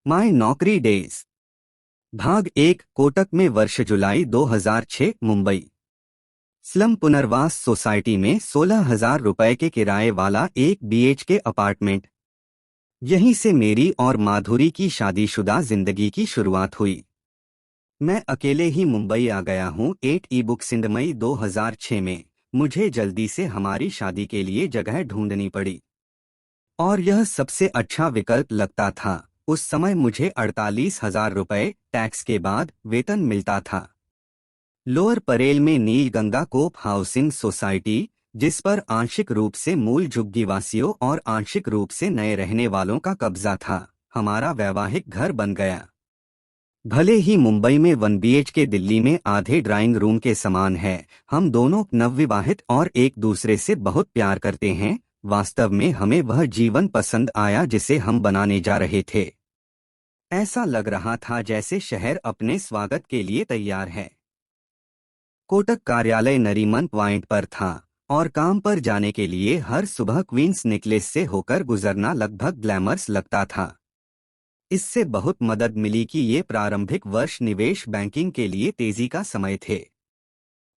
My नौकरी days. भाग 1। कोटक में वर्ष जुलाई 2006 मुंबई। स्लम पुनर्वास सोसाइटी में 16,000 रुपए के किराए वाला एक बीएचके अपार्टमेंट। यहीं से मेरी और माधुरी की शादीशुदा जिंदगी की शुरुआत हुई। मैं अकेले ही मुंबई आ गया हूँ 8 ई-बुक सिंधमई 2006 में। मुझे जल्दी से हमारी शादी के लिए जगह ढूंढनी पड़ी और यह सबसे अच्छा विकल्प लगता था। उस समय मुझे 48,000 रुपए टैक्स के बाद वेतन मिलता था। लोअर परेल में नील गंगा कोप हाउसिंग सोसाइटी, जिस पर आंशिक रूप से मूल झुग्गीवासियों और आंशिक रूप से नए रहने वालों का कब्जा था, हमारा वैवाहिक घर बन गया। भले ही मुंबई में 1 बीएचके दिल्ली में आधे ड्राइंग रूम के समान है, हम दोनों नवविवाहित और एक दूसरे से बहुत प्यार करते हैं। वास्तव में हमें वह जीवन पसंद आया जिसे हम बनाने जा रहे थे। ऐसा लग रहा था जैसे शहर अपने स्वागत के लिए तैयार है। कोटक कार्यालय नरीमन पॉइंट पर था और काम पर जाने के लिए हर सुबह क्वींस नेकलेस से होकर गुजरना लगभग ग्लैमरस लगता था। इससे बहुत मदद मिली कि ये प्रारंभिक वर्ष निवेश बैंकिंग के लिए तेजी का समय थे।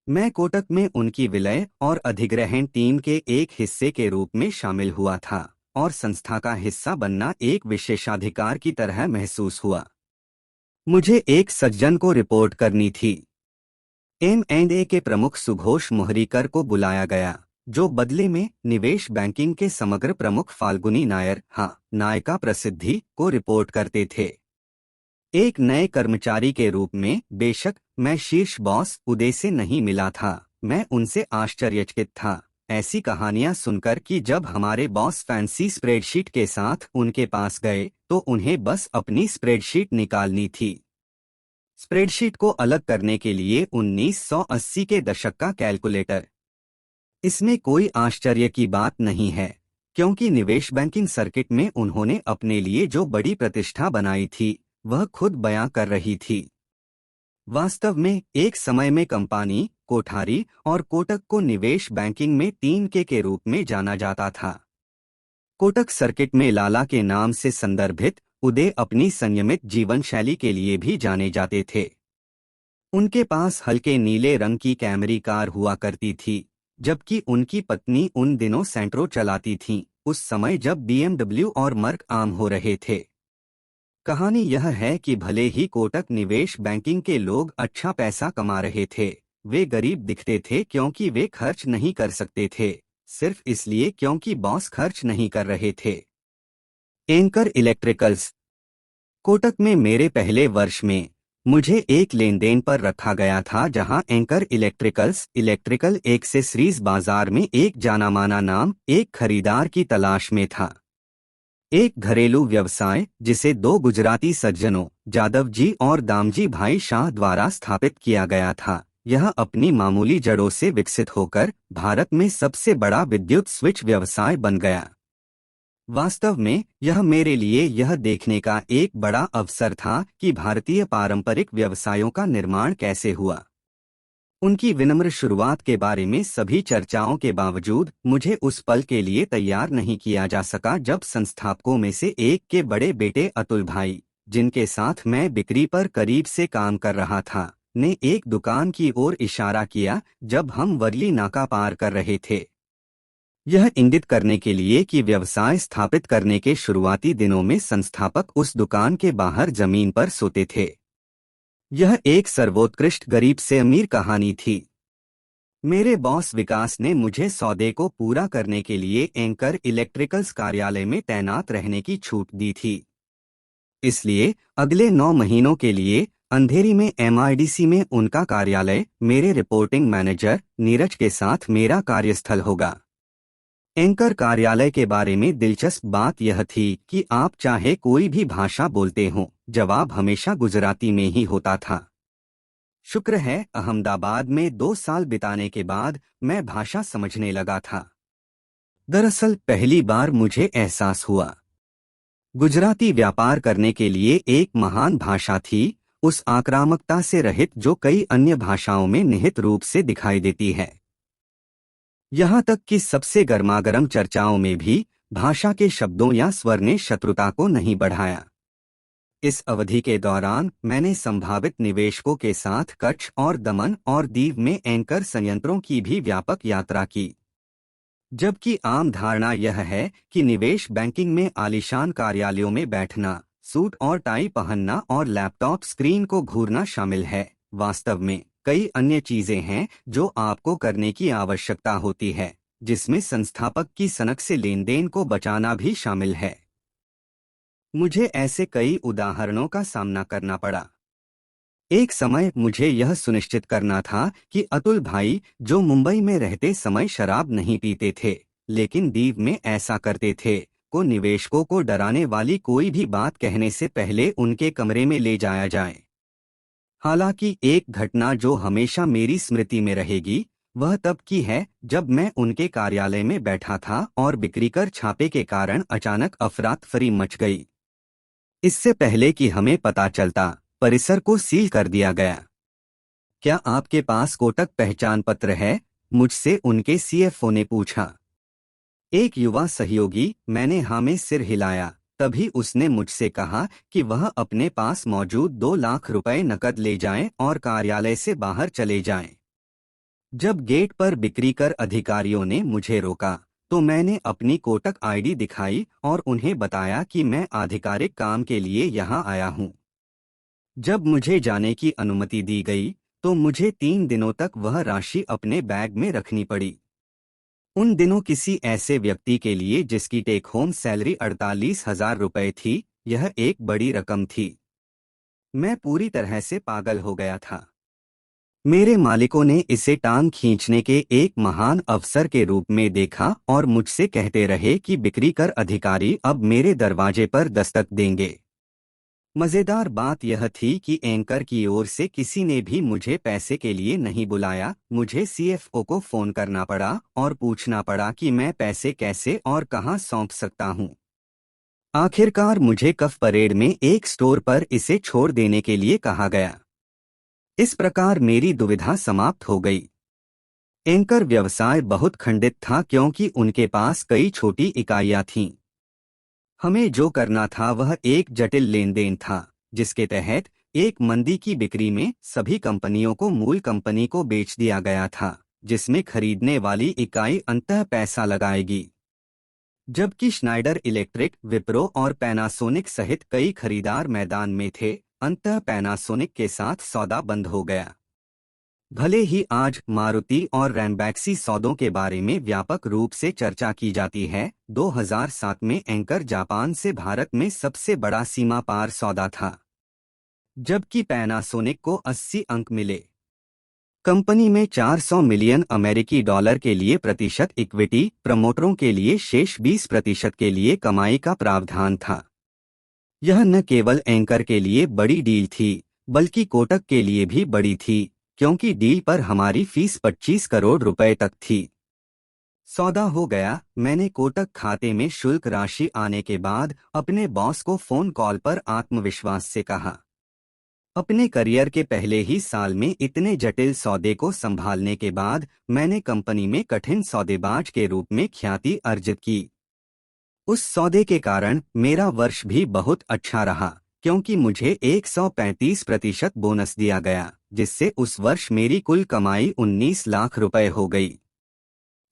मैं कोटक में उनकी विलय और अधिग्रहण टीम के एक हिस्से के रूप में शामिल हुआ था और संस्था का हिस्सा बनना एक विशेषाधिकार की तरह महसूस हुआ। मुझे एक सज्जन को रिपोर्ट करनी थी। M&A के प्रमुख सुघोष मोहरीकर को बुलाया गया, जो बदले में निवेश बैंकिंग के समग्र प्रमुख फाल्गुनी नायर, नायका प्रसिद्धि, को रिपोर्ट करते थे। एक नए कर्मचारी के रूप में बेशक मैं शीर्ष बॉस उदय से नहीं मिला था, मैं उनसे आश्चर्यचकित था ऐसी कहानियां सुनकर कि जब हमारे बॉस फैंसी स्प्रेडशीट के साथ उनके पास गए तो उन्हें बस अपनी स्प्रेडशीट निकालनी थी। स्प्रेडशीट को अलग करने के लिए 1980 के दशक का कैलकुलेटर। इसमें कोई आश्चर्य की बात नहीं है, क्योंकि निवेश बैंकिंग सर्किट में उन्होंने अपने लिए जो बड़ी प्रतिष्ठा बनाई थी वह खुद बयां कर रही थी। वास्तव में एक समय में कंपनी, कोठारी और कोटक को निवेश बैंकिंग में 3K के रूप में जाना जाता था। कोटक सर्किट में लाला के नाम से संदर्भित उदय अपनी संयमित जीवन शैली के लिए भी जाने जाते थे। उनके पास हल्के नीले रंग की कैमरी कार हुआ करती थी, जबकि उनकी पत्नी उन दिनों सेंट्रो चलाती थीं, उस समय जब BMW और मर्क आम हो रहे थे। कहानी यह है कि भले ही कोटक निवेश बैंकिंग के लोग अच्छा पैसा कमा रहे थे, वे गरीब दिखते थे क्योंकि वे खर्च नहीं कर सकते थे, सिर्फ इसलिए क्योंकि बॉस खर्च नहीं कर रहे थे। Anchor electricals. कोटक में मेरे पहले वर्ष में मुझे एक लेनदेन पर रखा गया था जहां एंकर इलेक्ट्रिकल्स इलेक्ट्रिकल एक्सेसरीज बाजार में एक जाना-माना नाम एक खरीदार की तलाश में था। एक घरेलू व्यवसाय जिसे 2 गुजराती सज्जनों जादव जी और दामजी भाई शाह द्वारा स्थापित किया गया था, यह अपनी मामूली जड़ों से विकसित होकर भारत में सबसे बड़ा विद्युत स्विच व्यवसाय बन गया। वास्तव में यह मेरे लिए यह देखने का एक बड़ा अवसर था कि भारतीय पारंपरिक व्यवसायों का निर्माण कैसे हुआ। उनकी विनम्र शुरुआत के बारे में सभी चर्चाओं के बावजूद मुझे उस पल के लिए तैयार नहीं किया जा सका जब संस्थापकों में से एक के बड़े बेटे अतुल भाई, जिनके साथ मैं बिक्री पर करीब से काम कर रहा था, ने एक दुकान की ओर इशारा किया जब हम वर्ली नाका पार कर रहे थे। यह इंगित करने के लिए कि व्यवसाय स्थापित करने के शुरुआती दिनों में संस्थापक उस दुकान के बाहर जमीन पर सोते थे। यह एक सर्वोत्कृष्ट गरीब से अमीर कहानी थी। मेरे बॉस विकास ने मुझे सौदे को पूरा करने के लिए एंकर इलेक्ट्रिकल्स कार्यालय में तैनात रहने की छूट दी थी। इसलिए अगले 9 महीनों के लिए अंधेरी में MIDC में उनका कार्यालय मेरे रिपोर्टिंग मैनेजर नीरज के साथ मेरा कार्यस्थल होगा। एंकर कार्यालय के बारे में दिलचस्प बात यह थी कि आप चाहे कोई भी भाषा बोलते हों, जवाब हमेशा गुजराती में ही होता था। शुक्र है अहमदाबाद में 2 साल बिताने के बाद मैं भाषा समझने लगा था। दरअसल पहली बार मुझे एहसास हुआ, गुजराती व्यापार करने के लिए एक महान भाषा थी, उस आक्रामकता से रहित जो कई अन्य भाषाओं में निहित रूप से दिखाई देती है। यहाँ तक कि सबसे गर्मागर्म चर्चाओं में भी भाषा के शब्दों या स्वर ने शत्रुता को नहीं बढ़ाया। इस अवधि के दौरान मैंने संभावित निवेशकों के साथ कच्छ और दमन और दीव में एंकर संयंत्रों की भी व्यापक यात्रा की। जबकि आम धारणा यह है कि निवेश बैंकिंग में आलीशान कार्यालयों में बैठना, सूट और टाई पहनना और लैपटॉप स्क्रीन को घूरना शामिल है, वास्तव में कई अन्य चीजें हैं जो आपको करने की आवश्यकता होती है, जिसमें संस्थापक की सनक से लेन देन को बचाना भी शामिल है। मुझे ऐसे कई उदाहरणों का सामना करना पड़ा। एक समय मुझे यह सुनिश्चित करना था कि अतुल भाई, जो मुंबई में रहते समय शराब नहीं पीते थे लेकिन दीव में ऐसा करते थे, को निवेशकों को डराने वाली कोई भी बात कहने से पहले उनके कमरे में ले जाया जाए। हालांकि एक घटना जो हमेशा मेरी स्मृति में रहेगी, वह तब की है जब मैं उनके कार्यालय में बैठा था और बिक्री कर छापे के कारण अचानक अफरा-तफरी मच गई। इससे पहले कि हमें पता चलता, परिसर को सील कर दिया गया। क्या आपके पास कोटक पहचान पत्र है? मुझसे उनके सीएफओ ने पूछा। एक युवा सहयोगी, मैंने हाँ में सिर हिलाया। तभी उसने मुझसे कहा कि वह अपने पास मौजूद 2 लाख रुपए नकद ले जाएं और कार्यालय से बाहर चले जाएं। जब गेट पर बिक्री कर अधिकारियों ने मुझे रोका, तो मैंने अपनी कोटक आईडी दिखाई और उन्हें बताया कि मैं आधिकारिक काम के लिए यहाँ आया हूँ। जब मुझे जाने की अनुमति दी गई, तो मुझे 3 दिनों तक वह राशि अपने बैग में रखनी पड़ी। उन दिनों किसी ऐसे व्यक्ति के लिए जिसकी टेक होम सैलरी 48,000 रुपये थी, यह एक बड़ी रकम थी। मैं पूरी तरह से पागल हो गया था। मेरे मालिकों ने इसे टांग खींचने के एक महान अवसर के रूप में देखा और मुझसे कहते रहे कि बिक्री कर अधिकारी अब मेरे दरवाजे पर दस्तक देंगे। मजेदार बात यह थी कि एंकर की ओर से किसी ने भी मुझे पैसे के लिए नहीं बुलाया। मुझे सीएफओ को फोन करना पड़ा और पूछना पड़ा कि मैं पैसे कैसे और कहां सौंप सकता हूं। आखिरकार मुझे कफ परेड में एक स्टोर पर इसे छोड़ देने के लिए कहा गया। इस प्रकार मेरी दुविधा समाप्त हो गई। एंकर व्यवसाय बहुत खंडित था क्योंकि उनके पास कई छोटी इकाइयां थीं। हमें जो करना था वह एक जटिल लेन देन था, जिसके तहत एक मंदी की बिक्री में सभी कंपनियों को मूल कंपनी को बेच दिया गया था, जिसमें खरीदने वाली इकाई अंततः पैसा लगाएगी। जबकि स्नाइडर इलेक्ट्रिक, विप्रो और पैनासोनिक सहित कई खरीदार मैदान में थे, अंततः पैनासोनिक के साथ सौदा बंद हो गया। भले ही आज मारुति और रैम्बैक्सी सौदों के बारे में व्यापक रूप से चर्चा की जाती है, 2007 में एंकर जापान से भारत में सबसे बड़ा सीमा पार सौदा था, जबकि पैनासोनिक को 80 अंक मिले। कंपनी में 400 मिलियन अमेरिकी डॉलर के लिए प्रतिशत इक्विटी, प्रमोटरों के लिए शेष 20% के लिए कमाई का प्रावधान था। यह न केवल एंकर के लिए बड़ी डील थी, बल्कि कोटक के लिए भी बड़ी थी, क्योंकि डील पर हमारी फीस 25 करोड़ रुपए तक थी। सौदा हो गया। मैंने कोटक खाते में शुल्क राशि आने के बाद अपने बॉस को फोन कॉल पर आत्मविश्वास से कहा। अपने करियर के पहले ही साल में इतने जटिल सौदे को संभालने के बाद मैंने कंपनी में कठिन सौदेबाज के रूप में ख्याति अर्जित की। उस सौदे के कारण मेरा वर्ष भी बहुत अच्छा रहा, क्योंकि मुझे 135% बोनस दिया गया, जिससे उस वर्ष मेरी कुल कमाई 19 लाख रुपए हो गई।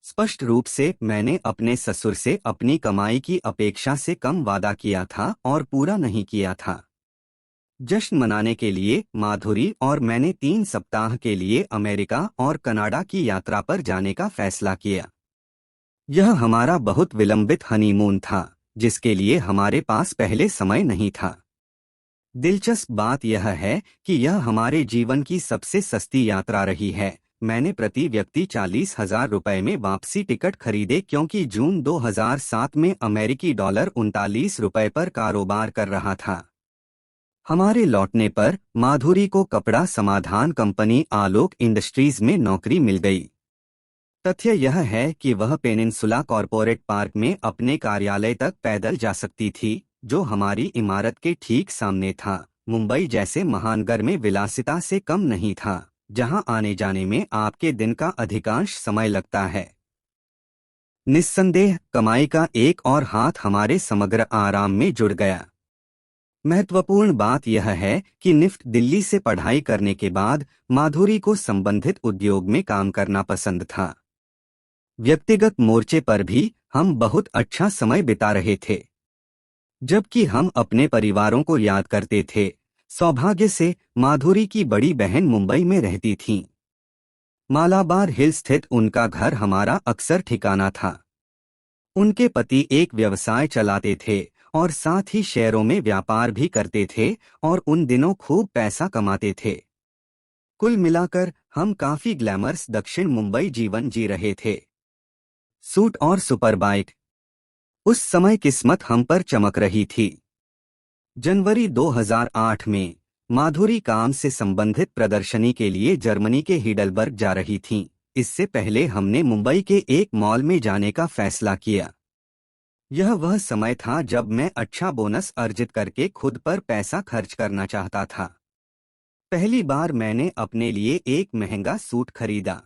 स्पष्ट रूप से मैंने अपने ससुर से अपनी कमाई की अपेक्षा से कम वादा किया था और पूरा नहीं किया था। जश्न मनाने के लिए माधुरी और मैंने 3 सप्ताह के लिए अमेरिका और कनाडा की यात्रा पर जाने का फैसला किया। यह हमारा बहुत विलंबित हनीमून था, जिसके लिए हमारे पास पहले समय नहीं था। दिलचस्प बात यह है कि यह हमारे जीवन की सबसे सस्ती यात्रा रही है। मैंने प्रति व्यक्ति 40,000 रुपए में वापसी टिकट खरीदे, क्योंकि जून 2007 में अमेरिकी डॉलर 39 रुपए पर कारोबार कर रहा था। हमारे लौटने पर माधुरी को कपड़ा समाधान कंपनी आलोक इंडस्ट्रीज में नौकरी मिल गई। तथ्य यह है कि वह पेनिनसुला कॉरपोरेट पार्क में अपने कार्यालय तक पैदल जा सकती थी, जो हमारी इमारत के ठीक सामने था। मुंबई जैसे महानगर में विलासिता से कम नहीं था, जहां आने जाने में आपके दिन का अधिकांश समय लगता है। निस्संदेह कमाई का एक और हाथ हमारे समग्र आराम में जुड़ गया। महत्वपूर्ण बात यह है कि निफ्ट दिल्ली से पढ़ाई करने के बाद माधुरी को संबंधित उद्योग में काम करना पसंद था। व्यक्तिगत मोर्चे पर भी हम बहुत अच्छा समय बिता रहे थे। जबकि हम अपने परिवारों को याद करते थे, सौभाग्य से माधुरी की बड़ी बहन मुंबई में रहती थीं। मालाबार हिल स्थित उनका घर हमारा अक्सर ठिकाना था। उनके पति एक व्यवसाय चलाते थे और साथ ही शेयरों में व्यापार भी करते थे और उन दिनों खूब पैसा कमाते थे। कुल मिलाकर हम काफी ग्लैमरस दक्षिण मुंबई जीवन जी रहे थे। सूट और सुपर बाइक। उस समय किस्मत हम पर चमक रही थी। जनवरी 2008 में माधुरी काम से संबंधित प्रदर्शनी के लिए जर्मनी के हिडलबर्ग जा रही थीं। इससे पहले हमने मुंबई के एक मॉल में जाने का फैसला किया। यह वह समय था जब मैं अच्छा बोनस अर्जित करके खुद पर पैसा खर्च करना चाहता था। पहली बार मैंने अपने लिए एक महंगा सूट खरीदा।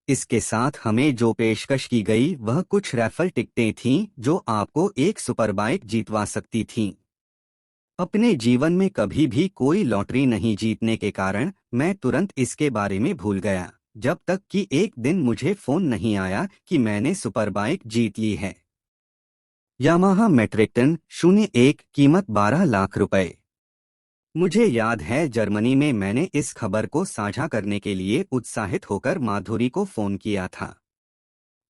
इसके साथ हमें जो पेशकश की गई वह कुछ रैफल टिकटें थीं जो आपको एक सुपर बाइक जीतवा सकती थीं। अपने जीवन में कभी भी कोई लॉटरी नहीं जीतने के कारण मैं तुरंत इसके बारे में भूल गया, जब तक कि एक दिन मुझे फोन नहीं आया कि मैंने सुपर बाइक जीत ली है। यामाहा मैट्रिकटन 01 कीमत 12 लाख रुपए। मुझे याद है जर्मनी में मैंने इस खबर को साझा करने के लिए उत्साहित होकर माधुरी को फोन किया था।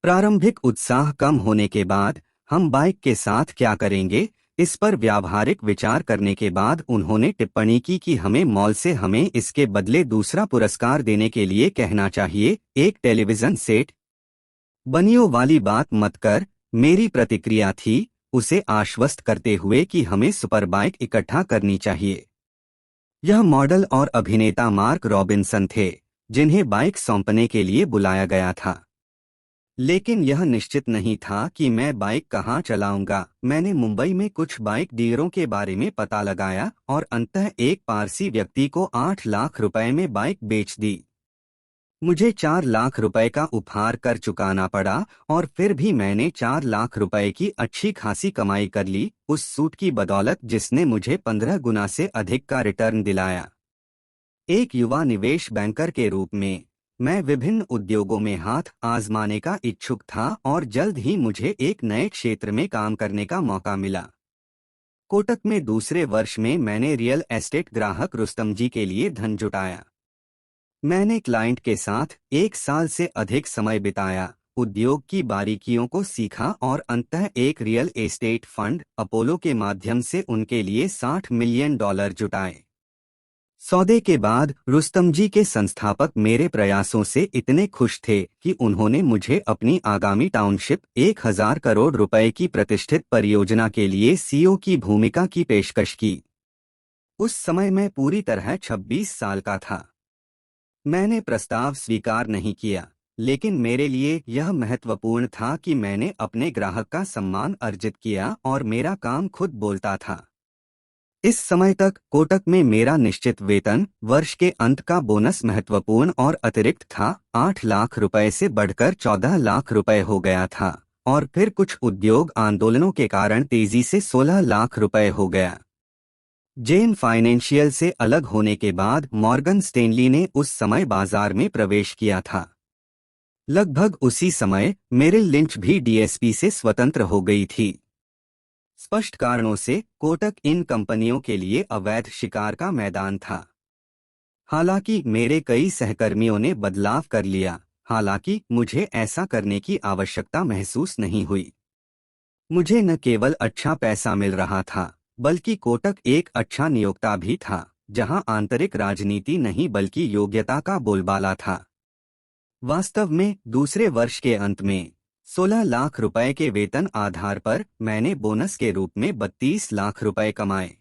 प्रारंभिक उत्साह कम होने के बाद हम बाइक के साथ क्या करेंगे, इस पर व्यावहारिक विचार करने के बाद उन्होंने टिप्पणी की कि हमें मॉल से हमें इसके बदले दूसरा पुरस्कार देने के लिए कहना चाहिए, एक टेलीविजन सेट। बनियों वाली बात मत कर, मेरी प्रतिक्रिया थी, उसे आश्वस्त करते हुए कि हमें सुपर बाइक इकट्ठा करनी चाहिए। यह मॉडल और अभिनेता मार्क रॉबिन्सन थे जिन्हें बाइक सौंपने के लिए बुलाया गया था। लेकिन यह निश्चित नहीं था कि मैं बाइक कहाँ चलाऊंगा। मैंने मुंबई में कुछ बाइक डीलरों के बारे में पता लगाया और अंततः एक पारसी व्यक्ति को 8 लाख रुपए में बाइक बेच दी। मुझे 4 लाख रुपए का उपहार कर चुकाना पड़ा और फिर भी मैंने 4 लाख रुपए की अच्छी खासी कमाई कर ली, उस सूट की बदौलत जिसने मुझे 15 गुना से अधिक का रिटर्न दिलाया। एक युवा निवेश बैंकर के रूप में मैं विभिन्न उद्योगों में हाथ आजमाने का इच्छुक था और जल्द ही मुझे एक नए क्षेत्र में काम करने का मौका मिला। कोटक में दूसरे वर्ष में मैंने रियल एस्टेट ग्राहक रुस्तम जी के लिए धन जुटाया। मैंने क्लाइंट के साथ 1 साल से अधिक समय बिताया, उद्योग की बारीकियों को सीखा और अंततः एक रियल एस्टेट फंड अपोलो के माध्यम से उनके लिए $60 मिलियन जुटाए। सौदे के बाद रुस्तम जी के संस्थापक मेरे प्रयासों से इतने खुश थे कि उन्होंने मुझे अपनी आगामी टाउनशिप 1000 करोड़ रुपए की प्रतिष्ठित परियोजना के लिए सीईओ की भूमिका की पेशकश की। उस समय मैं पूरी तरह 26 साल का था। मैंने प्रस्ताव स्वीकार नहीं किया, लेकिन मेरे लिए यह महत्वपूर्ण था कि मैंने अपने ग्राहक का सम्मान अर्जित किया और मेरा काम खुद बोलता था। इस समय तक कोटक में मेरा निश्चित वेतन, वर्ष के अंत का बोनस महत्वपूर्ण और अतिरिक्त था, 8 लाख रुपए से बढ़कर 14 लाख रुपए हो गया था और फिर कुछ उद्योग आंदोलनों के कारण तेजी से 16 लाख रुपए हो गया। जेन फाइनेंशियल से अलग होने के बाद मॉर्गन स्टेनली ने उस समय बाजार में प्रवेश किया था। लगभग उसी समय मेरिल लिंच भी डीएसपी से स्वतंत्र हो गई थी। स्पष्ट कारणों से कोटक इन कंपनियों के लिए अवैध शिकार का मैदान था। हालांकि मेरे कई सहकर्मियों ने बदलाव कर लिया, हालांकि मुझे ऐसा करने की आवश्यकता महसूस नहीं हुई। मुझे न केवल अच्छा पैसा मिल रहा था, बल्कि कोटक एक अच्छा नियोक्ता भी था, जहां आंतरिक राजनीति नहीं बल्कि योग्यता का बोलबाला था। वास्तव में दूसरे वर्ष के अंत में 16 लाख रुपए के वेतन आधार पर मैंने बोनस के रूप में 32 लाख रुपए कमाए।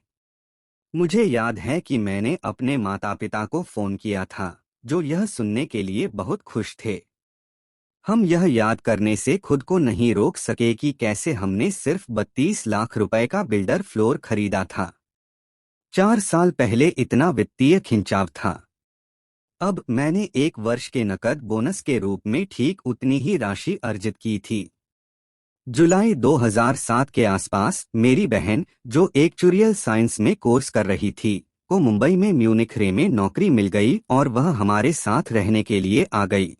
मुझे याद है कि मैंने अपने माता पिता को फोन किया था, जो यह सुनने के लिए बहुत खुश थे। हम यह याद करने से खुद को नहीं रोक सके कि कैसे हमने सिर्फ 32 लाख रुपए का बिल्डर फ्लोर खरीदा था। 4 साल पहले इतना वित्तीय खिंचाव था। अब मैंने 1 वर्ष के नकद बोनस के रूप में ठीक उतनी ही राशि अर्जित की थी। जुलाई 2007 के आसपास मेरी बहन, जो एक्चुरियल साइंस में कोर्स कर रही थी, को मुंबई में म्यूनिख रे में नौकरी मिल गई और वह हमारे साथ रहने के लिए आ गई।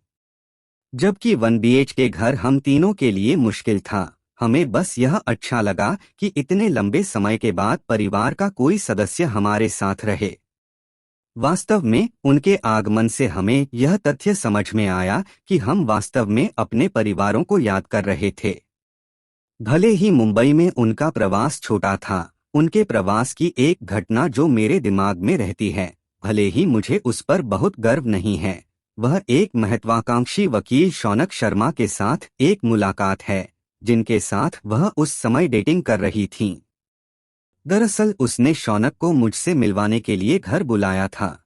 जबकि 1 BH के घर हम तीनों के लिए मुश्किल था, हमें बस यह अच्छा लगा कि इतने लंबे समय के बाद परिवार का कोई सदस्य हमारे साथ रहे। वास्तव में उनके आगमन से हमें यह तथ्य समझ में आया कि हम वास्तव में अपने परिवारों को याद कर रहे थे। भले ही मुंबई में उनका प्रवास छोटा था, उनके प्रवास की एक घटना जो मेरे दिमाग में रहती है, भले ही मुझे उस पर बहुत गर्व नहीं है, वह एक महत्वाकांक्षी वकील शौनक शर्मा के साथ एक मुलाकात है, जिनके साथ वह उस समय डेटिंग कर रही थीं। दरअसल उसने शौनक को मुझसे मिलवाने के लिए घर बुलाया था।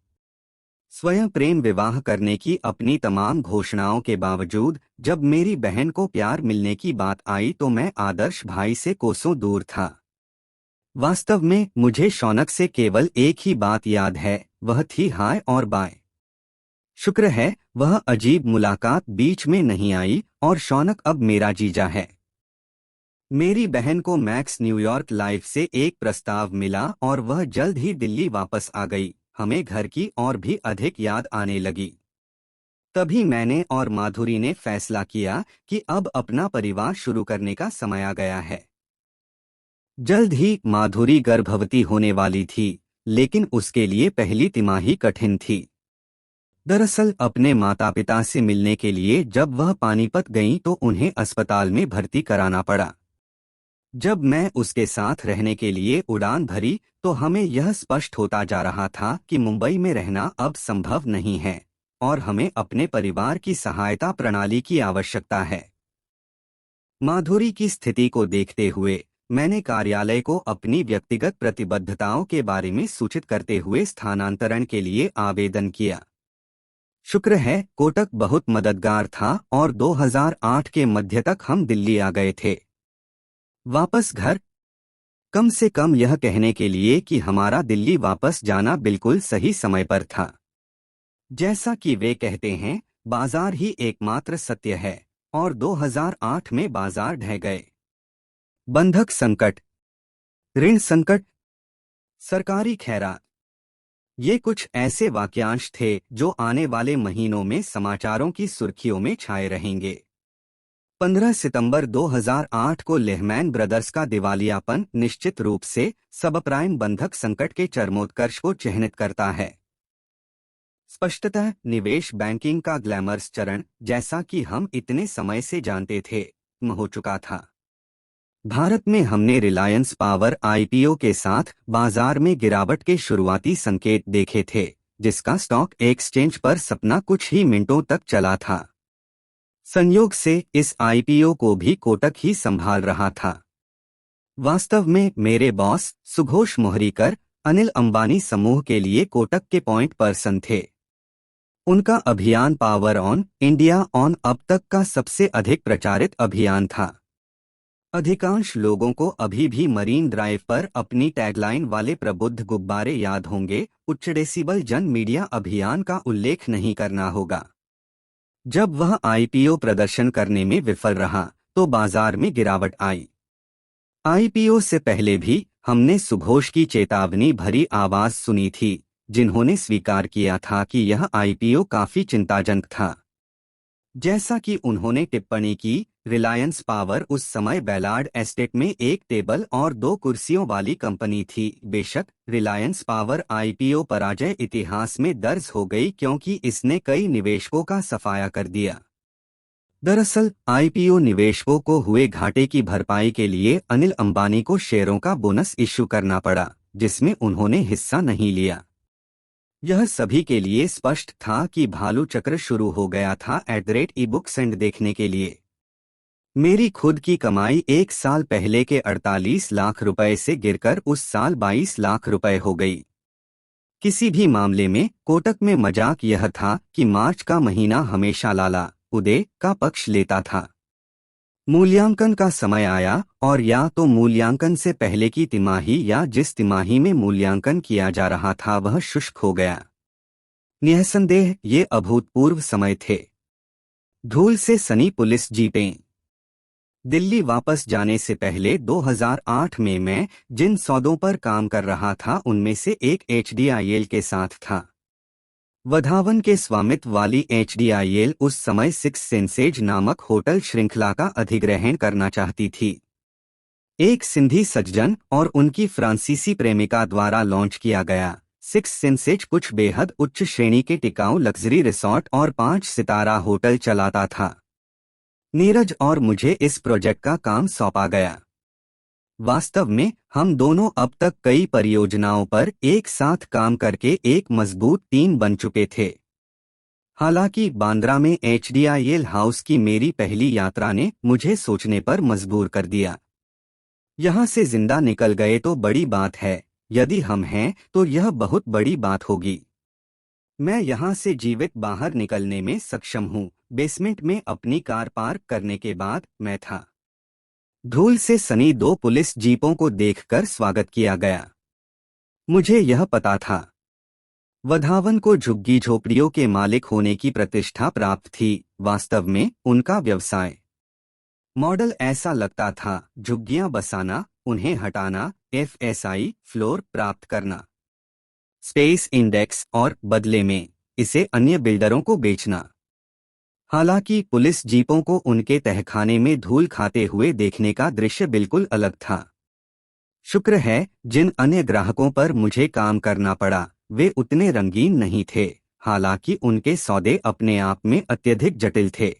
स्वयं प्रेम विवाह करने की अपनी तमाम घोषणाओं के बावजूद जब मेरी बहन को प्यार मिलने की बात आई तो मैं आदर्श भाई से कोसों दूर था। वास्तव में मुझे शौनक से केवल एक ही बात याद है, वह थी हाय और बाय। शुक्र है वह अजीब मुलाकात बीच में नहीं आई और शौनक अब मेरा जीजा है। मेरी बहन को मैक्स न्यूयॉर्क लाइफ से एक प्रस्ताव मिला और वह जल्द ही दिल्ली वापस आ गई। हमें घर की और भी अधिक याद आने लगी। तभी मैंने और माधुरी ने फैसला किया कि अब अपना परिवार शुरू करने का समय आ गया है। जल्द ही माधुरी गर्भवती होने वाली थी, लेकिन उसके लिए पहली तिमाही कठिन थी। दरअसल अपने माता पिता से मिलने के लिए जब वह पानीपत गईं तो उन्हें अस्पताल में भर्ती कराना पड़ा। जब मैं उसके साथ रहने के लिए उड़ान भरी तो हमें यह स्पष्ट होता जा रहा था कि मुंबई में रहना अब संभव नहीं है और हमें अपने परिवार की सहायता प्रणाली की आवश्यकता है। माधुरी की स्थिति को देखते हुए मैंने कार्यालय को अपनी व्यक्तिगत प्रतिबद्धताओं के बारे में सूचित करते हुए स्थानांतरण के लिए आवेदन किया। शुक्र है कोटक बहुत मददगार था और 2008 के मध्य तक हम दिल्ली आ गए थे। वापस घर, कम से कम यह कहने के लिए कि हमारा दिल्ली वापस जाना बिल्कुल सही समय पर था। जैसा कि वे कहते हैं, बाजार ही एकमात्र सत्य है और 2008 में बाजार ढह गए। बंधक संकट, ऋण संकट, सरकारी खैरात, ये कुछ ऐसे वाक्यांश थे जो आने वाले महीनों में समाचारों की सुर्खियों में छाए रहेंगे। 15 सितंबर 2008 को लेहमैन ब्रदर्स का दिवालियापन निश्चित रूप से सबप्राइम बंधक संकट के चरमोत्कर्ष को चिह्नित करता है। स्पष्टतः निवेश बैंकिंग का ग्लैमरस चरण, जैसा कि हम इतने समय से जानते थे, खत्म हो चुका था। भारत में हमने रिलायंस पावर IPO के साथ बाजार में गिरावट के शुरुआती संकेत देखे थे, जिसका स्टॉक एक्सचेंज पर सपना कुछ ही मिनटों तक चला था। संयोग से इस IPO को भी कोटक ही संभाल रहा था। वास्तव में मेरे बॉस सुघोष मोहरीकर अनिल अंबानी समूह के लिए कोटक के पॉइंट पर्सन थे। उनका अभियान पावर ऑन इंडिया ऑन अब तक का सबसे अधिक प्रचारित अभियान था। अधिकांश लोगों को अभी भी मरीन ड्राइव पर अपनी टैगलाइन वाले प्रबुद्ध गुब्बारे याद होंगे, उच्च डेसिबल जन मीडिया अभियान का उल्लेख नहीं करना होगा। जब वह IPO प्रदर्शन करने में विफल रहा तो बाजार में गिरावट आई। IPO से पहले भी हमने सुघोष की चेतावनी भरी आवाज सुनी थी, जिन्होंने स्वीकार किया था कि यह IPO काफी चिंताजनक था। जैसा कि उन्होंने टिप्पणी की, रिलायंस पावर उस समय बैलार्ड एस्टेट में एक टेबल और 2 कुर्सियों वाली कंपनी थी। बेशक रिलायंस पावर IPO पराजय इतिहास में दर्ज हो गई क्योंकि इसने कई निवेशकों का सफाया कर दिया। दरअसल IPO निवेशकों को हुए घाटे की भरपाई के लिए अनिल अंबानी को शेयरों का बोनस इश्यू करना पड़ा, जिसमें उन्होंने हिस्सा नहीं लिया। यह सभी के लिए स्पष्ट था कि भालू चक्र शुरू हो गया था @ebooks एंड देखने के लिए। मेरी खुद की कमाई 1 साल पहले के 48 लाख रुपए से गिरकर उस साल 22 लाख रुपए हो गई। किसी भी मामले में कोटक में मजाक यह था कि मार्च का महीना हमेशा लाला उदय का पक्ष लेता था। मूल्यांकन का समय आया और या तो मूल्यांकन से पहले की तिमाही या जिस तिमाही में मूल्यांकन किया जा रहा था वह शुष्क हो गया। निःसंदेह ये अभूतपूर्व समय थे। धूल से सनी पुलिस जीपें। दिल्ली वापस जाने से पहले 2008 में मैं जिन सौदों पर काम कर रहा था उनमें से एक एचडीआईएल के साथ था। वधावन के स्वामित्व वाली एचडीआईएल उस समय सिक्स सेंसेज नामक होटल श्रृंखला का अधिग्रहण करना चाहती थी। एक सिंधी सज्जन और उनकी फ्रांसीसी प्रेमिका द्वारा लॉन्च किया गया सिक्स सेंसेज कुछ बेहद उच्च श्रेणी के टिकाऊ लग्जरी रिसॉर्ट और 5 सितारा होटल चलाता था। नीरज और मुझे इस प्रोजेक्ट का काम सौंपा गया। वास्तव में हम दोनों अब तक कई परियोजनाओं पर एक साथ काम करके एक मजबूत टीम बन चुके थे। हालांकि बांद्रा में एचडीआईएल हाउस की मेरी पहली यात्रा ने मुझे सोचने पर मजबूर कर दिया। यहाँ से जिंदा निकल गए तो बड़ी बात है, यदि हम हैं तो यह बहुत बड़ी बात होगी। मैं यहाँ से जीवित बाहर निकलने में सक्षम हूँ। बेसमेंट में अपनी कार पार्क करने के बाद मैं था। धूल से सनी 2 पुलिस जीपों को देखकर स्वागत किया गया। मुझे यह पता था वधावन को झुग्गी झोपड़ियों के मालिक होने की प्रतिष्ठा प्राप्त थी। वास्तव में उनका व्यवसाय मॉडल ऐसा लगता था, झुग्गियां बसाना, उन्हें हटाना, एफएसआई फ्लोर प्राप्त करना, स्पेस इंडेक्स और बदले में इसे अन्य बिल्डरों को बेचना। हालांकि पुलिस जीपों को उनके तहखाने में धूल खाते हुए देखने का दृश्य बिल्कुल अलग था। शुक्र है जिन अन्य ग्राहकों पर मुझे काम करना पड़ा वे उतने रंगीन नहीं थे, हालांकि उनके सौदे अपने आप में अत्यधिक जटिल थे।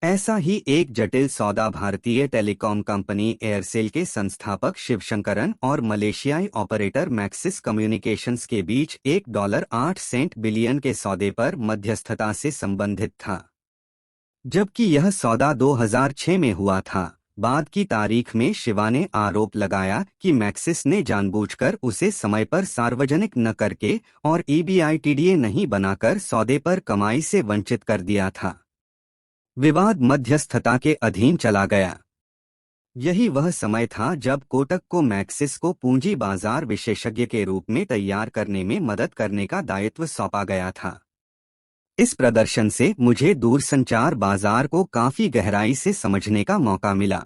ऐसा ही एक जटिल सौदा भारतीय टेलीकॉम कंपनी एयरसेल के संस्थापक शिवशंकरन और मलेशियाई ऑपरेटर मैक्सिस कम्युनिकेशंस के बीच $1.8 बिलियन के सौदे पर मध्यस्थता से संबंधित था। जबकि यह सौदा 2006 में हुआ था। बाद की तारीख में शिवा ने आरोप लगाया कि मैक्सिस ने जानबूझकर उसे समय पर सार्वजनिक न करके और ईबीआईटीडीए नहीं बनाकर सौदे पर कमाई से वंचित कर दिया था। विवाद मध्यस्थता के अधीन चला गया। यही वह समय था जब कोटक को मैक्सिस को पूंजी बाजार विशेषज्ञ के रूप में तैयार करने में मदद करने का दायित्व सौंपा गया था। इस प्रदर्शन से मुझे दूरसंचार बाजार को काफी गहराई से समझने का मौका मिला।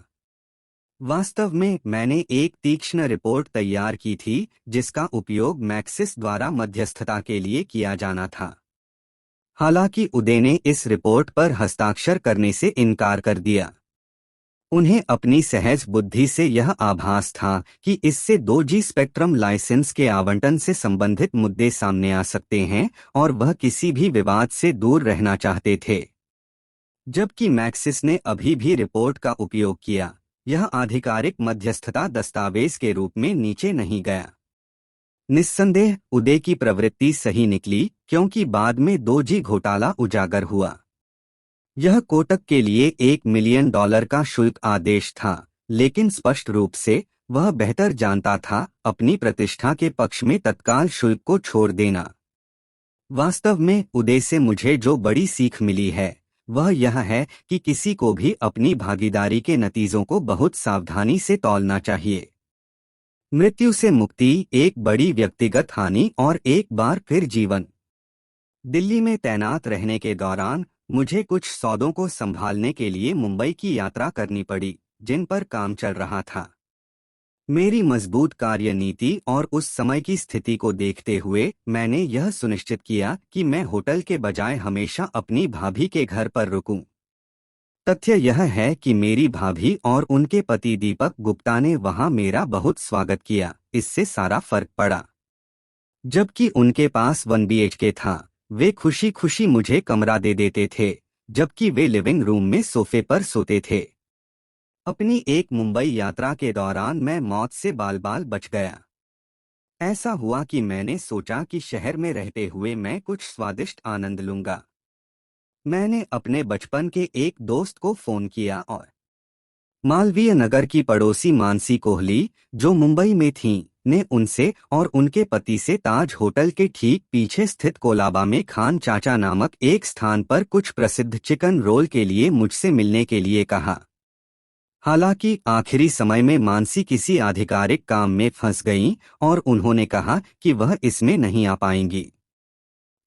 वास्तव में मैंने एक तीक्ष्ण रिपोर्ट तैयार की थी जिसका उपयोग मैक्सिस द्वारा मध्यस्थता के लिए किया जाना था। हालांकि उदय ने इस रिपोर्ट पर हस्ताक्षर करने से इनकार कर दिया। उन्हें अपनी सहज बुद्धि से यह आभास था कि इससे 2G स्पेक्ट्रम लाइसेंस के आवंटन से संबंधित मुद्दे सामने आ सकते हैं और वह किसी भी विवाद से दूर रहना चाहते थे। जबकि मैक्सिस ने अभी भी रिपोर्ट का उपयोग किया, यह आधिकारिक मध्यस्थता दस्तावेज के रूप में नीचे नहीं गया। निस्संदेह उदय की प्रवृत्ति सही निकली, क्योंकि बाद में 2G घोटाला उजागर हुआ। यह कोटक के लिए $1 मिलियन का शुल्क आदेश था, लेकिन स्पष्ट रूप से वह बेहतर जानता था अपनी प्रतिष्ठा के पक्ष में तत्काल शुल्क को छोड़ देना। वास्तव में उदय से मुझे जो बड़ी सीख मिली है वह यह है कि किसी को भी अपनी भागीदारी के नतीजों को बहुत सावधानी से तौलना चाहिए। मृत्यु से मुक्ति, एक बड़ी व्यक्तिगत हानि और एक बार फिर जीवन। दिल्ली में तैनात रहने के दौरान मुझे कुछ सौदों को संभालने के लिए मुंबई की यात्रा करनी पड़ी जिन पर काम चल रहा था। मेरी मजबूत कार्यनीति और उस समय की स्थिति को देखते हुए मैंने यह सुनिश्चित किया कि मैं होटल के बजाय हमेशा अपनी भाभी के घर पर रुकूं। तथ्य यह है कि मेरी भाभी और उनके पति दीपक गुप्ता ने वहां मेरा बहुत स्वागत किया, इससे सारा फर्क पड़ा। जबकि उनके पास 1 BHK था, वे खुशी खुशी मुझे कमरा दे देते थे, जबकि वे लिविंग रूम में सोफे पर सोते थे। अपनी एक मुंबई यात्रा के दौरान मैं मौत से बाल बाल बच गया। ऐसा हुआ कि मैंने सोचा कि शहर में रहते हुए मैं कुछ स्वादिष्ट आनंद लूंगा। मैंने अपने बचपन के एक दोस्त को फोन किया और मालवीय नगर की पड़ोसी मानसी कोहली, जो मुंबई में थीं, ने उनसे और उनके पति से ताज होटल के ठीक पीछे स्थित कोलाबा में खान चाचा नामक एक स्थान पर कुछ प्रसिद्ध चिकन रोल के लिए मुझसे मिलने के लिए कहा। हालांकि आखिरी समय में मानसी किसी आधिकारिक काम में फंस गईं और उन्होंने कहा कि वह इसमें नहीं आ पाएंगी।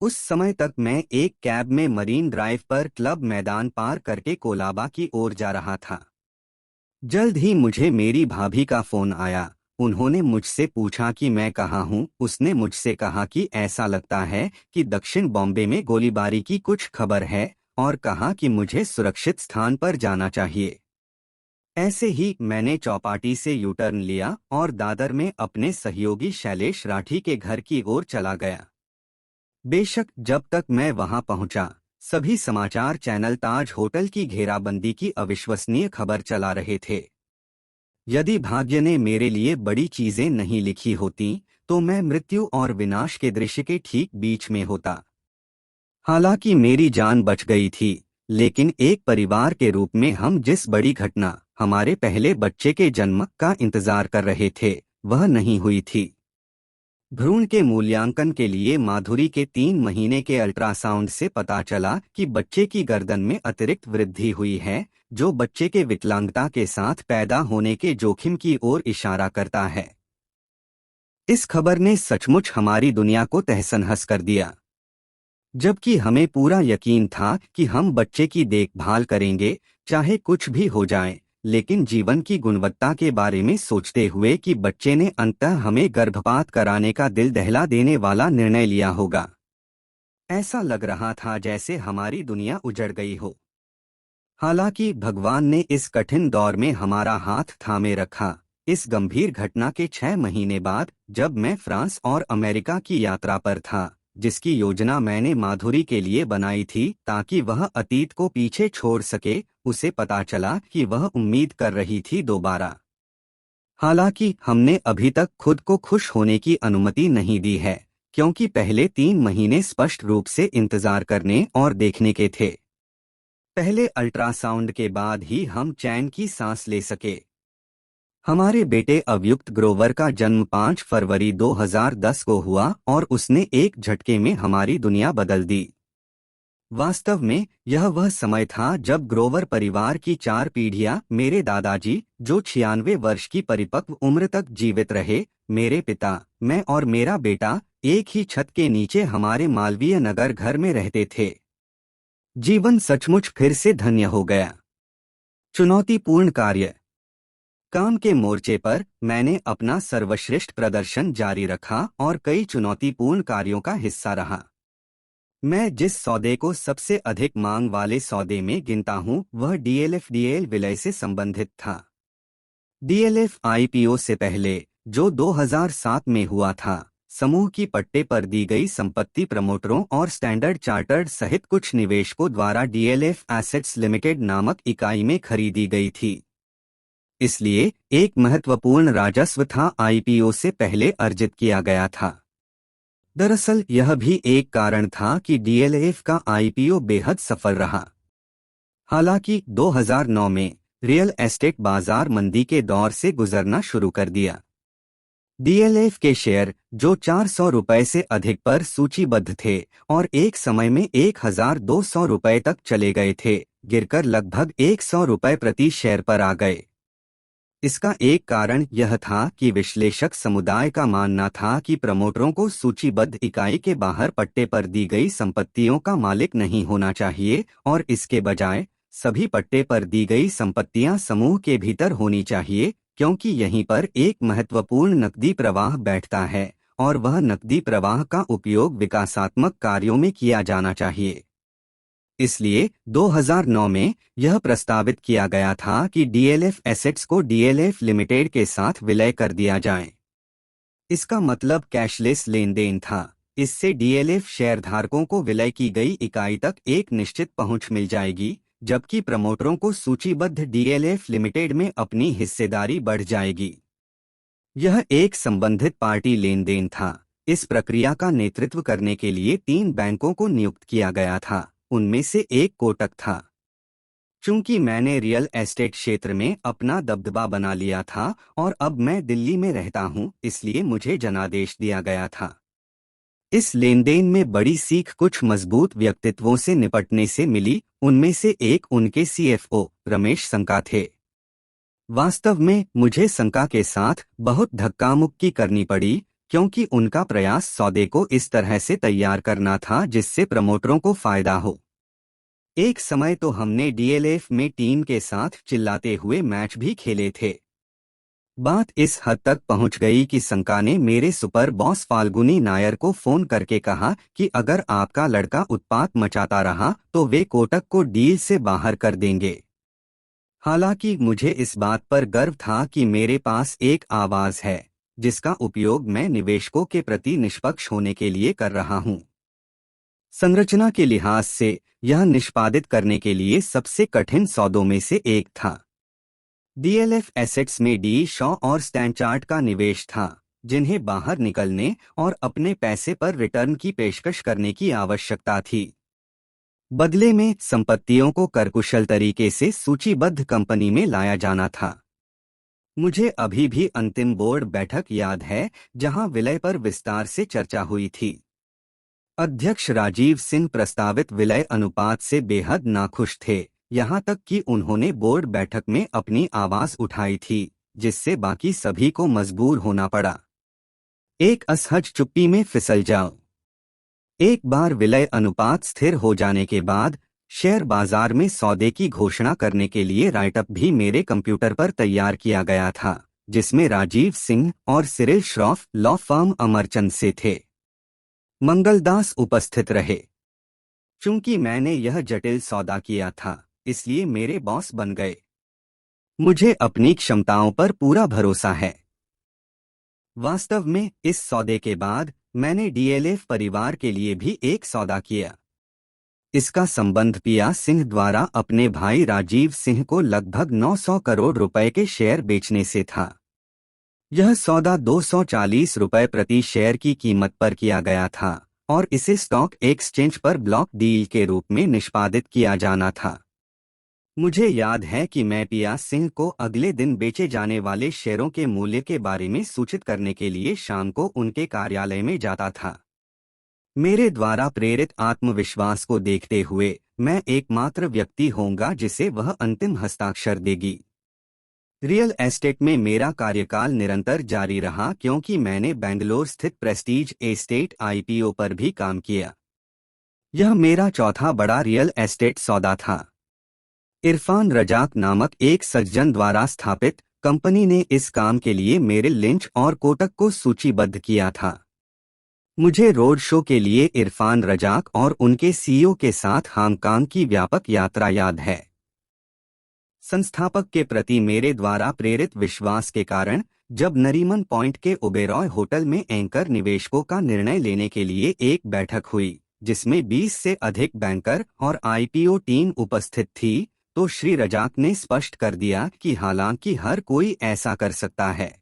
उस समय तक मैं एक कैब में मरीन ड्राइव पर क्लब मैदान पार करके कोलाबा की ओर जा रहा था। जल्द ही मुझे मेरी भाभी का फोन आया। उन्होंने मुझसे पूछा कि मैं कहाँ हूँ। उसने मुझसे कहा कि ऐसा लगता है कि दक्षिण बॉम्बे में गोलीबारी की कुछ खबर है, और कहा कि मुझे सुरक्षित स्थान पर जाना चाहिए। ऐसे ही मैंने चौपाटी से यू टर्न लिया और दादर में अपने सहयोगी शैलेश राठी के घर की ओर चला गया। बेशक जब तक मैं वहां पहुंचा, सभी समाचार चैनल ताज होटल की घेराबंदी की अविश्वसनीय खबर चला रहे थे। यदि भाग्य ने मेरे लिए बड़ी चीजें नहीं लिखी होती, तो मैं मृत्यु और विनाश के दृश्य के ठीक बीच में होता। हालांकि मेरी जान बच गई थी, लेकिन एक परिवार के रूप में हम जिस बड़ी घटना, हमारे पहले बच्चे के जन्म का इंतजार कर रहे थे, वह नहीं हुई थी। भ्रूण के मूल्यांकन के लिए माधुरी के 3 महीने के अल्ट्रासाउंड से पता चला कि बच्चे की गर्दन में अतिरिक्त वृद्धि हुई है, जो बच्चे के विकलांगता के साथ पैदा होने के जोखिम की ओर इशारा करता है। इस खबर ने सचमुच हमारी दुनिया को तहस-नहस कर दिया। जबकि हमें पूरा यकीन था कि हम बच्चे की देखभाल करेंगे, चाहे कुछ भी हो जाए, लेकिन जीवन की गुणवत्ता के बारे में सोचते हुए कि बच्चे ने अंततः हमें गर्भपात कराने का दिल दहला देने वाला निर्णय लिया होगा। ऐसा लग रहा था जैसे हमारी दुनिया उजड़ गई हो। हालांकि भगवान ने इस कठिन दौर में हमारा हाथ थामे रखा। इस गंभीर घटना के 6 महीने बाद, जब मैं फ्रांस और अमेरिका की यात्रा पर था, जिसकी योजना मैंने माधुरी के लिए बनाई थी ताकि वह अतीत को पीछे छोड़ सके, उसे पता चला कि वह उम्मीद कर रही थी दोबारा। हालांकि हमने अभी तक खुद को खुश होने की अनुमति नहीं दी है, क्योंकि पहले 3 महीने स्पष्ट रूप से इंतजार करने और देखने के थे। पहले अल्ट्रासाउंड के बाद ही हम चैन की सांस ले सके। हमारे बेटे अवयुक्त ग्रोवर का जन्म 5 फरवरी 2010 को हुआ और उसने एक झटके में हमारी दुनिया बदल दी। वास्तव में यह वह समय था जब ग्रोवर परिवार की 4 पीढ़ियां, मेरे दादाजी जो 96 वर्ष की परिपक्व उम्र तक जीवित रहे, मेरे पिता, मैं और मेरा बेटा एक ही छत के नीचे हमारे मालवीय नगर घर में रहते थे। जीवन सचमुच फिर से धन्य हो गया। चुनौतीपूर्ण कार्य। काम के मोर्चे पर मैंने अपना सर्वश्रेष्ठ प्रदर्शन जारी रखा और कई चुनौतीपूर्ण कार्यों का हिस्सा रहा। मैं जिस सौदे को सबसे अधिक मांग वाले सौदे में गिनता हूं, वह डीएलएफ विलय से संबंधित था। डीएलएफ आईपीओ से पहले, जो 2007 में हुआ था, समूह की पट्टे पर दी गई संपत्ति प्रमोटरों और स्टैंडर्ड चार्टर्ड सहित कुछ निवेशकों द्वारा डीएलएफ एसेट्स लिमिटेड नामक इकाई में खरीदी गई थी। इसलिए एक महत्वपूर्ण राजस्व था आईपीओ से पहले अर्जित किया गया था। दरअसल यह भी एक कारण था कि डीएलएफ का आईपीओ बेहद सफल रहा। हालांकि 2009 में रियल एस्टेट बाजार मंदी के दौर से गुजरना शुरू कर दिया। डीएलएफ के शेयर, जो 400 रुपए से अधिक पर सूचीबद्ध थे और एक समय में 1200 रुपए तक चले गए थे, गिरकर लगभग 100 रुपए प्रति शेयर पर आ गए। इसका एक कारण यह था कि विश्लेषक समुदाय का मानना था कि प्रमोटरों को सूचीबद्ध इकाई के बाहर पट्टे पर दी गई संपत्तियों का मालिक नहीं होना चाहिए और इसके बजाय सभी पट्टे पर दी गई संपत्तियां समूह के भीतर होनी चाहिए, क्योंकि यहीं पर एक महत्वपूर्ण नकदी प्रवाह बैठता है और वह नकदी प्रवाह का उपयोग विकासात्मक कार्यों में किया जाना चाहिए। इसलिए 2009 में यह प्रस्तावित किया गया था कि डीएलएफ एसेट्स को डीएलएफ लिमिटेड के साथ विलय कर दिया जाए। इसका मतलब कैशलेस लेन देन था। इससे डीएलएफ शेयरधारकों को विलय की गई इकाई तक एक निश्चित पहुंच मिल जाएगी, जबकि प्रमोटरों को सूचीबद्ध डीएलएफ लिमिटेड में अपनी हिस्सेदारी बढ़ जाएगी। यह एक संबंधित पार्टी लेन देन था। इस प्रक्रिया का नेतृत्व करने के लिए 3 बैंकों को नियुक्त किया गया था, उनमें से एक कोटक था। चूंकि मैंने रियल एस्टेट क्षेत्र में अपना दबदबा बना लिया था और अब मैं दिल्ली में रहता हूं, इसलिए मुझे जनादेश दिया गया था। इस लेनदेन में बड़ी सीख कुछ मजबूत व्यक्तित्वों से निपटने से मिली। उनमें से एक उनके सीएफओ रमेश संका थे। वास्तव में मुझे संका के साथ बहुत धक्का मुक्की करनी पड़ी, क्योंकि उनका प्रयास सौदे को इस तरह से तैयार करना था जिससे प्रमोटरों को फायदा हो। एक समय तो हमने डीएलएफ में टीम के साथ चिल्लाते हुए मैच भी खेले थे। बात इस हद तक पहुंच गई कि संका ने मेरे सुपर बॉस फाल्गुनी नायर को फोन करके कहा कि अगर आपका लड़का उत्पात मचाता रहा तो वे कोटक को डील से बाहर कर देंगे। हालांकि मुझे इस बात पर गर्व था कि मेरे पास एक आवाज है जिसका उपयोग मैं निवेशकों के प्रति निष्पक्ष होने के लिए कर रहा हूं। संरचना के लिहाज से यह निष्पादित करने के लिए सबसे कठिन सौदों में से एक था। डीएलएफ एसेट्स में डी शॉ और स्टैंचार्ट का निवेश था, जिन्हें बाहर निकलने और अपने पैसे पर रिटर्न की पेशकश करने की आवश्यकता थी। बदले में संपत्तियों को करकुशल तरीके से सूचीबद्ध कंपनी में लाया जाना था। मुझे अभी भी अंतिम बोर्ड बैठक याद है जहां विलय पर विस्तार से चर्चा हुई थी। अध्यक्ष राजीव सिंह प्रस्तावित विलय अनुपात से बेहद नाखुश थे, यहां तक कि उन्होंने बोर्ड बैठक में अपनी आवाज उठाई थी, जिससे बाकी सभी को मजबूर होना पड़ा। एक असहज चुप्पी में फिसल जाओ। एक बार विलय अनुपात स्थिर हो जाने के बाद शेयर बाजार में सौदे की घोषणा करने के लिए राइटअप भी मेरे कंप्यूटर पर तैयार किया गया था, जिसमें राजीव सिंह और Cyril Shroff law firm Amarchand से थे। मंगलदास उपस्थित रहे। चूंकि मैंने यह जटिल सौदा किया था, इसलिए मेरे बॉस बन गए। मुझे अपनी क्षमताओं पर पूरा भरोसा है। वास्तव में इस सौदे के बाद मैंने डीएलएफ परिवार के लिए भी एक सौदा किया। इसका संबंध पिया सिंह द्वारा अपने भाई राजीव सिंह को लगभग 900 करोड़ रुपए के शेयर बेचने से था। यह सौदा 240 रुपए प्रति शेयर की कीमत पर किया गया था और इसे स्टॉक एक्सचेंज पर ब्लॉक डील के रूप में निष्पादित किया जाना था। मुझे याद है कि मैं पिया सिंह को अगले दिन बेचे जाने वाले शेयरों के मूल्य के बारे में सूचित करने के लिए शाम को उनके कार्यालय में जाता था। मेरे द्वारा प्रेरित आत्मविश्वास को देखते हुए मैं एकमात्र व्यक्ति होऊंगा जिसे वह अंतिम हस्ताक्षर देगी। रियल एस्टेट में मेरा कार्यकाल निरंतर जारी रहा क्योंकि मैंने बेंगलोर स्थित प्रेस्टीज एस्टेट आईपीओ पर भी काम किया। यह मेरा चौथा बड़ा रियल एस्टेट सौदा था। इरफान रजाक नामक एक सज्जन द्वारा स्थापित कंपनी ने इस काम के लिए मेरिल लिंच और कोटक को सूचीबद्ध किया था। मुझे रोड शो के लिए इरफान रजाक और उनके सीईओ के साथ हांगकांग की व्यापक यात्रा याद है। संस्थापक के प्रति मेरे द्वारा प्रेरित विश्वास के कारण जब नरीमन पॉइंट के ओबेरॉय होटल में एंकर निवेशकों का निर्णय लेने के लिए एक बैठक हुई, जिसमें 20 से अधिक बैंकर और आईपीओ टीम उपस्थित थी, तो श्री रजाक ने स्पष्ट कर दिया कि हालांकि हर कोई ऐसा कर सकता है।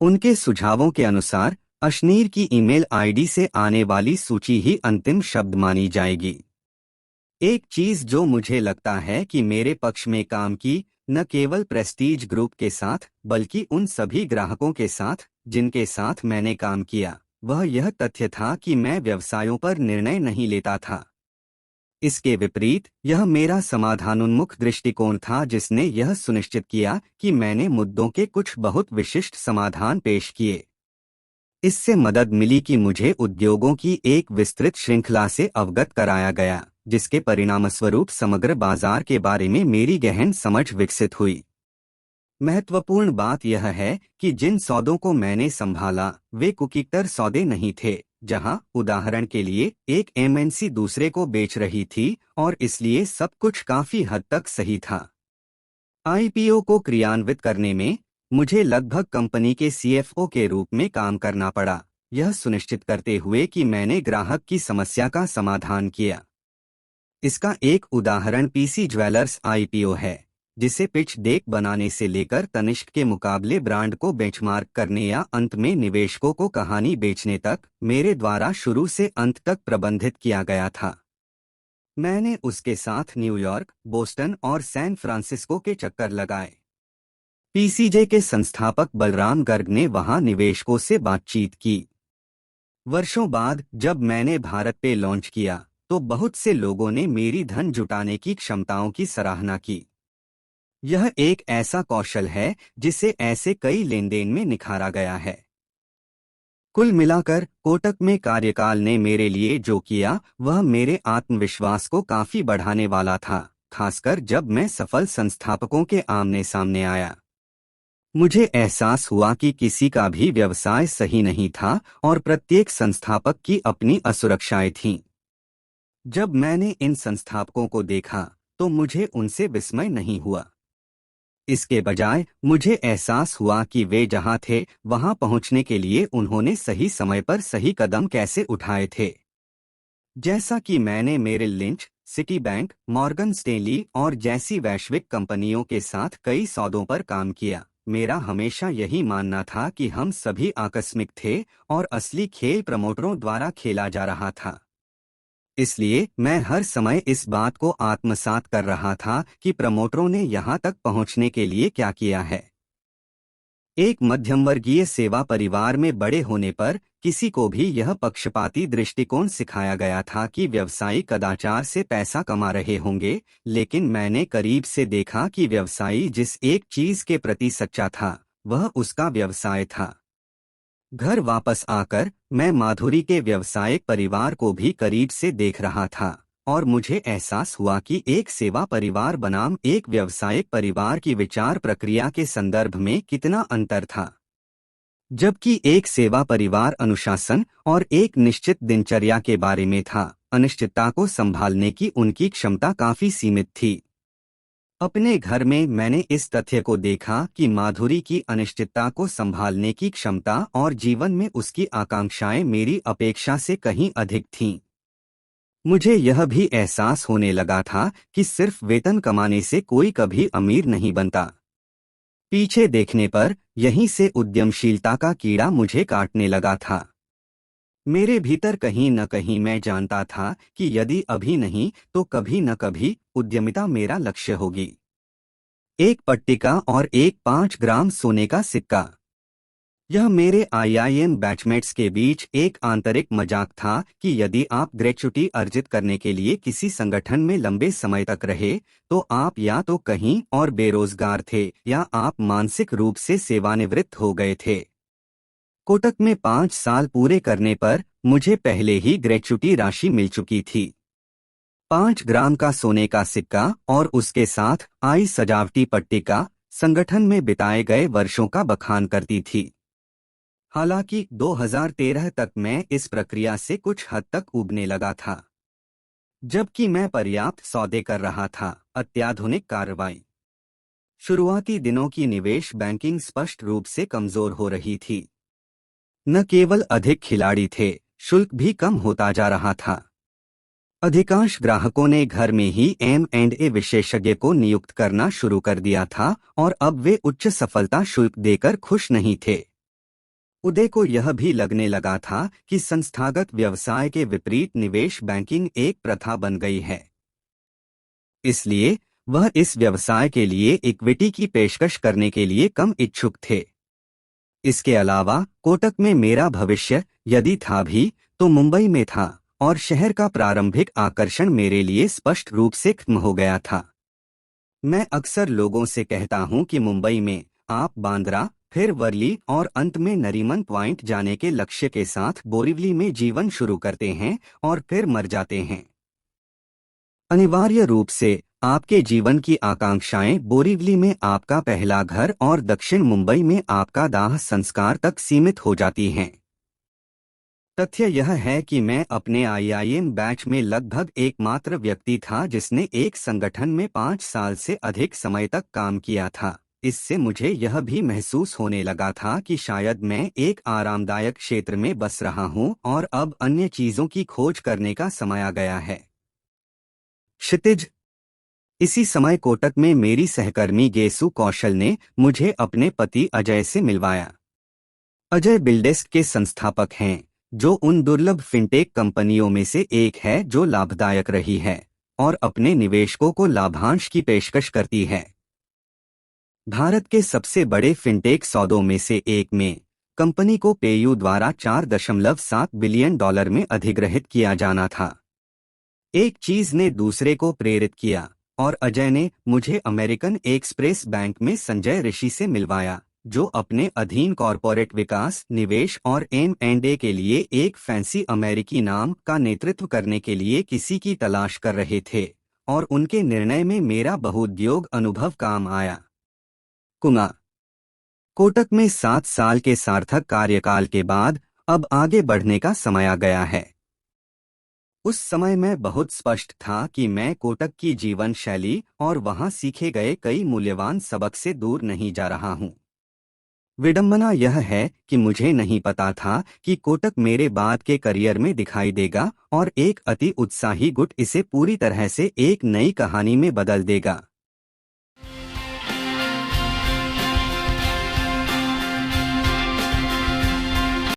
उनके सुझावों के अनुसार अशनीर की ईमेल आईडी से आने वाली सूची ही अंतिम शब्द मानी जाएगी। एक चीज जो मुझे लगता है कि मेरे पक्ष में काम की, न केवल प्रेस्टीज ग्रुप के साथ बल्कि उन सभी ग्राहकों के साथ जिनके साथ मैंने काम किया, वह यह तथ्य था कि मैं व्यवसायों पर निर्णय नहीं लेता था। इसके विपरीत यह मेरा समाधानोन्मुख दृष्टिकोण था जिसने यह सुनिश्चित किया कि मैंने मुद्दों के कुछ बहुत विशिष्ट समाधान पेश किए। इससे मदद मिली कि मुझे उद्योगों की एक विस्तृत श्रृंखला से अवगत कराया गया, जिसके परिणामस्वरूप समग्र बाजार के बारे में मेरी गहन समझ विकसित हुई। महत्वपूर्ण बात यह है कि जिन सौदों को मैंने संभाला वे कुकीटर सौदे नहीं थे, जहां उदाहरण के लिए एक एमएनसी दूसरे को बेच रही थी और इसलिए सब कुछ काफी हद तक सही था। आईपीओ को क्रियान्वित करने में मुझे लगभग कंपनी के सीएफओ के रूप में काम करना पड़ा, यह सुनिश्चित करते हुए कि मैंने ग्राहक की समस्या का समाधान किया। इसका एक उदाहरण पीसी ज्वेलर्स आईपीओ है, जिसे पिच डेक बनाने से लेकर तनिष्क के मुकाबले ब्रांड को बेंचमार्क करने या अंत में निवेशकों को कहानी बेचने तक मेरे द्वारा शुरू से अंत तक प्रबंधित किया गया था। मैंने उसके साथ न्यूयॉर्क, बोस्टन और सैन फ्रांसिस्को के चक्कर लगाए। पीसीजे के संस्थापक बलराम गर्ग ने वहां निवेशकों से बातचीत की। वर्षों बाद जब मैंने भारत पे लॉन्च किया तो बहुत से लोगों ने मेरी धन जुटाने की क्षमताओं की सराहना की। यह एक ऐसा कौशल है जिसे ऐसे कई लेनदेन में निखारा गया है। कुल मिलाकर कोटक में कार्यकाल ने मेरे लिए जो किया वह मेरे आत्मविश्वास को काफी बढ़ाने वाला था, खासकर जब मैं सफल संस्थापकों के आमने सामने आया। मुझे एहसास हुआ कि किसी का भी व्यवसाय सही नहीं था और प्रत्येक संस्थापक की अपनी असुरक्षाएं थीं। जब मैंने इन संस्थापकों को देखा तो मुझे उनसे विस्मय नहीं हुआ। इसके बजाय मुझे एहसास हुआ कि वे जहां थे वहां पहुंचने के लिए उन्होंने सही समय पर सही कदम कैसे उठाए थे। जैसा कि मैंने Merrill Lynch, Citi bank, Morgan Stanley और जैसी वैश्विक कंपनियों के साथ कई सौदों पर काम किया, मेरा हमेशा यही मानना था कि हम सभी आकस्मिक थे और असली खेल प्रमोटरों द्वारा खेला जा रहा था। इसलिए मैं हर समय इस बात को आत्मसात कर रहा था कि प्रमोटरों ने यहाँ तक पहुँचने के लिए क्या किया है। एक मध्यमवर्गीय सेवा परिवार में बड़े होने पर किसी को भी यह पक्षपाती दृष्टिकोण सिखाया गया था कि व्यवसायी कदाचार से पैसा कमा रहे होंगे, लेकिन मैंने करीब से देखा कि व्यवसायी जिस एक चीज के प्रति सच्चा था वह उसका व्यवसाय था। घर वापस आकर मैं माधुरी के व्यावसायिक परिवार को भी करीब से देख रहा था और मुझे एहसास हुआ कि एक सेवा परिवार बनाम एक व्यावसायिक परिवार की विचार प्रक्रिया के संदर्भ में कितना अंतर था। जबकि एक सेवा परिवार अनुशासन और एक निश्चित दिनचर्या के बारे में था, अनिश्चितता को संभालने की उनकी क्षमता काफी सीमित थी। अपने घर में मैंने इस तथ्य को देखा कि माधुरी की अनिश्चितता को संभालने की क्षमता और जीवन में उसकी आकांक्षाएं मेरी अपेक्षा से कहीं अधिक थीं। मुझे यह भी एहसास होने लगा था कि सिर्फ वेतन कमाने से कोई कभी अमीर नहीं बनता। पीछे देखने पर यहीं से उद्यमशीलता का कीड़ा मुझे काटने लगा था। मेरे भीतर कहीं न कहीं मैं जानता था कि यदि अभी नहीं तो कभी न कभी उद्यमिता मेरा लक्ष्य होगी। एक पट्टिका और एक 5 ग्राम सोने का सिक्का। यह मेरे आईआईएम बैचमेट्स के बीच एक आंतरिक मजाक था कि यदि आप ग्रेच्युटी अर्जित करने के लिए किसी संगठन में लंबे समय तक रहे तो आप या तो कहीं और बेरोजगार थे या आप मानसिक रूप से सेवानिवृत्त हो गए थे। कोटक में 5 साल पूरे करने पर मुझे पहले ही ग्रेच्युटी राशि मिल चुकी थी। 5 ग्राम का सोने का सिक्का और उसके साथ आई सजावटी पट्टिका संगठन में बिताए गए वर्षों का बखान करती थी। हालांकि 2013 तक मैं इस प्रक्रिया से कुछ हद तक उबने लगा था। जबकि मैं पर्याप्त सौदे कर रहा था, अत्याधुनिक कार्रवाई। शुरुआती दिनों की निवेश बैंकिंग स्पष्ट रूप से कमजोर हो रही थी। न केवल अधिक खिलाड़ी थे, शुल्क भी कम होता जा रहा था। अधिकांश ग्राहकों ने घर में ही M&A विशेषज्ञ को नियुक्त करना शुरू कर दिया था और अब वे उच्च सफलता शुल्क देकर खुश नहीं थे। उदय को यह भी लगने लगा था कि संस्थागत व्यवसाय के विपरीत निवेश बैंकिंग एक प्रथा बन गई है। इसलिए वह इस व्यवसाय के लिए इक्विटी की पेशकश करने के लिए कम इच्छुक थे। इसके अलावा कोटक में मेरा भविष्य यदि था भी तो मुंबई में था और शहर का प्रारंभिक आकर्षण मेरे लिए स्पष्ट रूप से खत्म हो गया था। मैं अक्सर लोगों से कहता हूं कि मुंबई में आप बांद्रा, फिर वर्ली और अंत में नरीमन पॉइंट जाने के लक्ष्य के साथ बोरिवली में जीवन शुरू करते हैं और फिर मर जाते हैं। अनिवार्य रूप से आपके जीवन की आकांक्षाएं बोरिवली में आपका पहला घर और दक्षिण मुंबई में आपका दाह संस्कार तक सीमित हो जाती हैं। तथ्य यह है कि मैं अपने आईआईएम बैच में लगभग एकमात्र व्यक्ति था जिसने एक संगठन में 5 साल से अधिक समय तक काम किया था। इससे मुझे यह भी महसूस होने लगा था कि शायद मैं एक आरामदायक क्षेत्र में बस रहा हूं और अब अन्य चीजों की खोज करने का समय आ गया है। क्षितिज। इसी समय कोटक में मेरी सहकर्मी गेसु कौशल ने मुझे अपने पति अजय से मिलवाया। अजय बिल्डेस्क के संस्थापक हैं, जो उन दुर्लभ फिनटेक कंपनियों में से एक है जो लाभदायक रही है और अपने निवेशकों को लाभांश की पेशकश करती है। भारत के सबसे बड़े फिनटेक सौदों में से एक में कंपनी को पेयू द्वारा $4.7 बिलियन में अधिग्रहित किया जाना था। एक चीज ने दूसरे को प्रेरित किया और अजय ने मुझे अमेरिकन एक्सप्रेस बैंक में संजय ऋषि से मिलवाया, जो अपने अधीन कॉरपोरेट विकास, निवेश और M&A के लिए एक फैंसी अमेरिकी नाम का नेतृत्व करने के लिए किसी की तलाश कर रहे थे, और उनके निर्णय में मेरा बहुउद्योग अनुभव काम आया। कुमार कोटक में 7 साल के सार्थक कार्यकाल के बाद अब आगे बढ़ने का समय आ गया है। उस समय मैं बहुत स्पष्ट था कि मैं कोटक की जीवन शैली और वहां सीखे गए कई मूल्यवान सबक से दूर नहीं जा रहा हूं। विडंबना यह है कि मुझे नहीं पता था कि कोटक मेरे बाद के करियर में दिखाई देगा और एक अति उत्साही गुट इसे पूरी तरह से एक नई कहानी में बदल देगा।